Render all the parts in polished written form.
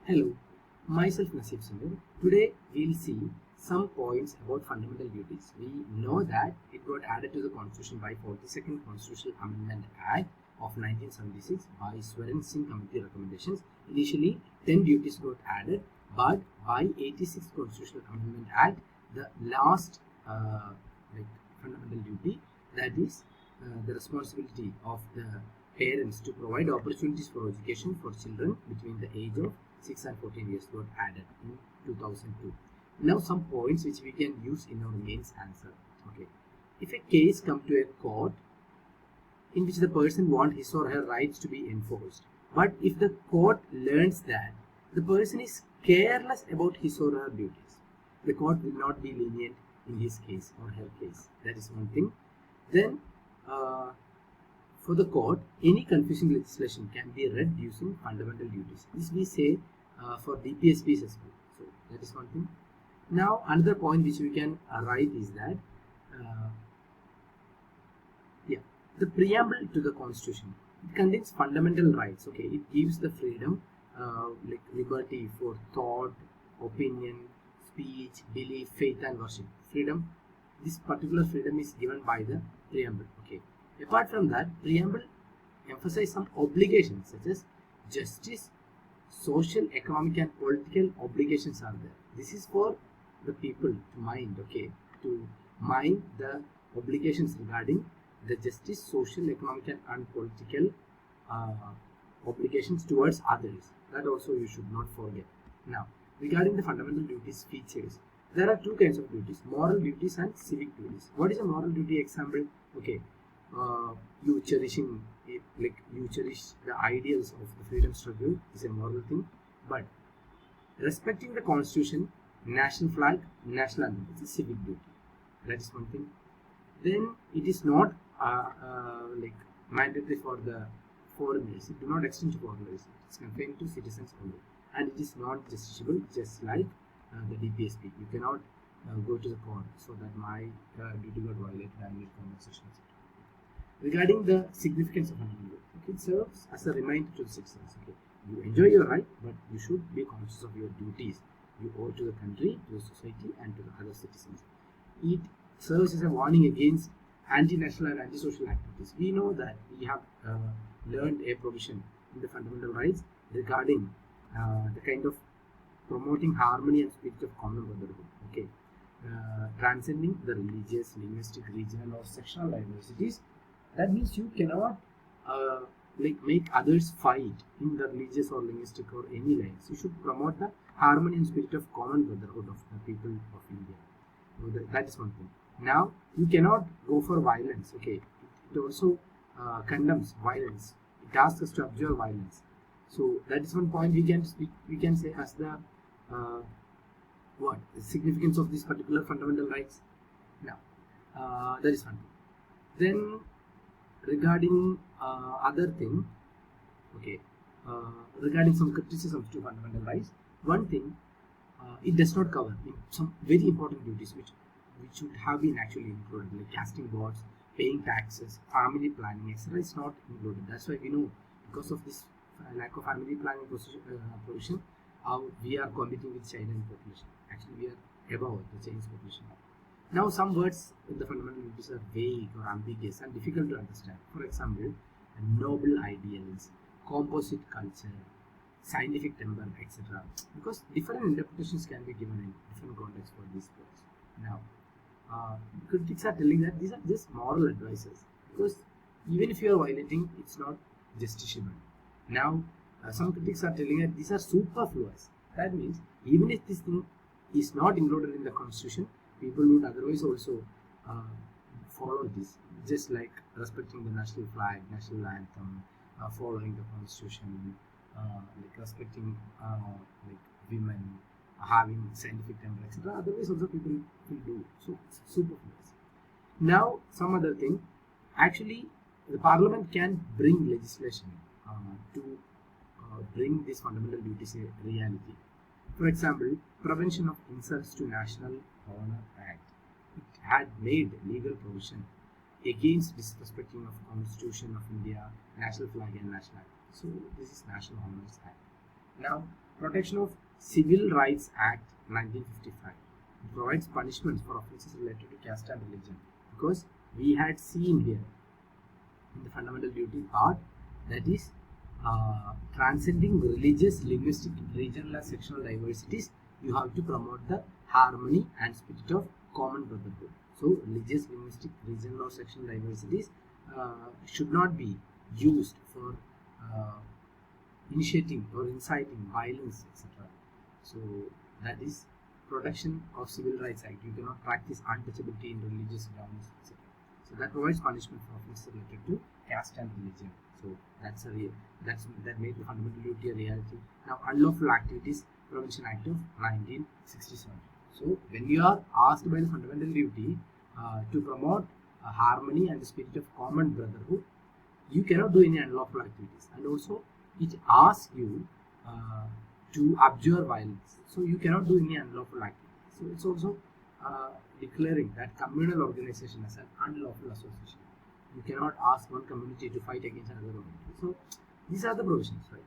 Hello, myself Nasib Samir. Today we'll see some points about fundamental duties. We know that it got added to the Constitution by 42nd Constitutional Amendment Act of 1976 by Swaran Singh Committee recommendations. Initially, 10 duties got added, but by 86th Constitutional Amendment Act, the last fundamental duty, that is the responsibility of the parents to provide opportunities for education for children between the age of 6 and 14 years got added in 2002. Now some points which we can use in our mains answer. Okay, if a case come to a court in which the person wants his or her rights to be enforced, but if the court learns that the person is careless about his or her duties, the court will not be lenient in his case or her case. That is one thing. Then for the court, any confusing legislation can be read using fundamental duties. This we say for DPSPs as well. So that is one thing. Now another point which we can write is that the preamble to the Constitution, it contains fundamental rights. Okay, it gives the freedom like liberty for thought, opinion, speech, belief, faith and worship. Freedom, this particular freedom is given by the preamble. Okay, apart from that, preamble emphasize some obligations such as justice, social, economic and political obligations are there. This is for the people to mind. Okay, to mind the obligations regarding the justice, social, economic and political obligations towards others. That also you should not forget. Now regarding the fundamental duties features, there are two kinds of duties: moral duties and civic duties. What is a moral duty? Example, okay, you cherishing it, like you cherish the ideals of the freedom struggle is a moral thing, but respecting the Constitution, national flag, national anthem, it's a civic duty. That is one thing. Then it is not like mandatory for the foreigners. It do not extend to foreigners. It's confined to citizens only, and it is not justiciable, just like the DPSP. You cannot go to the court so that my duty got violated and need compensation, etc. Regarding the significance of fundamental right, okay, it serves as a reminder to the citizens. Okay, you enjoy your right, but you should be conscious of your duties you owe to the country, to the society, and to the other citizens. It serves as a warning against anti-national and anti-social activities. We know that we have learned a provision in the fundamental rights regarding the kind of promoting harmony and spirit of common brotherhood. Okay, transcending the religious, linguistic, regional, or sectional diversities. That means you cannot like make others fight in the religious or linguistic or any lines. You should promote the harmony and spirit of common brotherhood of the people of India. So that is one thing. Now you cannot go for violence. Okay, it also condemns violence. It asks us to observe violence. So that is one point we can say as the what the significance of this particular fundamental rights. Now that is one thing. Then regarding other thing, okay, regarding some criticisms to fundamental rights, one thing, it does not cover some very important duties which should have been actually included, like casting votes, paying taxes, family planning, etc. is not included. That's why we know, because of this lack of family planning provision, how we are competing with China in population. Actually, we are above the Chinese population. Now, some words in the fundamental duties are vague or ambiguous and difficult to understand. For example, noble ideals, composite culture, scientific temper, etc. Because different interpretations can be given in different contexts for these words. Now, critics are telling that these are just moral advices, because even if you are violating, it's not justiciable. Now, some critics are telling that these are superfluous. That means even if this thing is not included in the Constitution, people would otherwise also follow this, just like respecting the national flag, national anthem, following the Constitution, like respecting like women, having scientific temper, etc. Otherwise also people will do. So it's superfluous. Now some other thing, actually the Parliament can bring legislation to bring these fundamental duties a reality. For example, Prevention of Insults to National Honor Act. It had made legal provision against disrespecting of Constitution of India, national flag and national anthem. So this is National Honors Act. Now Protection of Civil Rights Act 1955 provides punishments for offences related to caste and religion, because we had seen here in the fundamental duty part, that is transcending religious, linguistic, regional and sectional diversities, you have to promote the harmony and spirit of common brotherhood. So religious, linguistic, regional or sectional diversities should not be used for initiating or inciting violence, etc. So that is Protection of Civil Rights Act. You cannot practice untouchability in religious grounds, etc. So that provides punishment for offences related to caste and religion. So that made the fundamental duty a reality. Now, Unlawful Activities Prevention Act of 1967. So when you are asked by the fundamental duty to promote harmony and the spirit of common brotherhood, you cannot do any unlawful activities, and also it asks you to abjure violence. So you cannot do any unlawful activities. So it's also declaring that communal organization as an unlawful association. You cannot ask one community to fight against another community. So these are the provisions, right?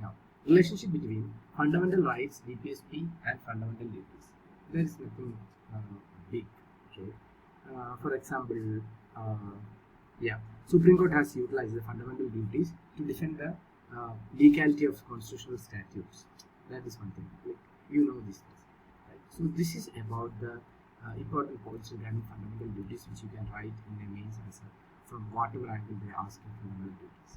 Now, relationship between fundamental rights, DPSP, and fundamental duties. There is nothing big. Okay. For example, Supreme Court has utilized the fundamental duties to defend the legality of constitutional statutes. That is one thing. Like, you know this. Right? So this is about the important points regarding fundamental duties, which you can write in the mains answer from whatever angle they ask in fundamental duties.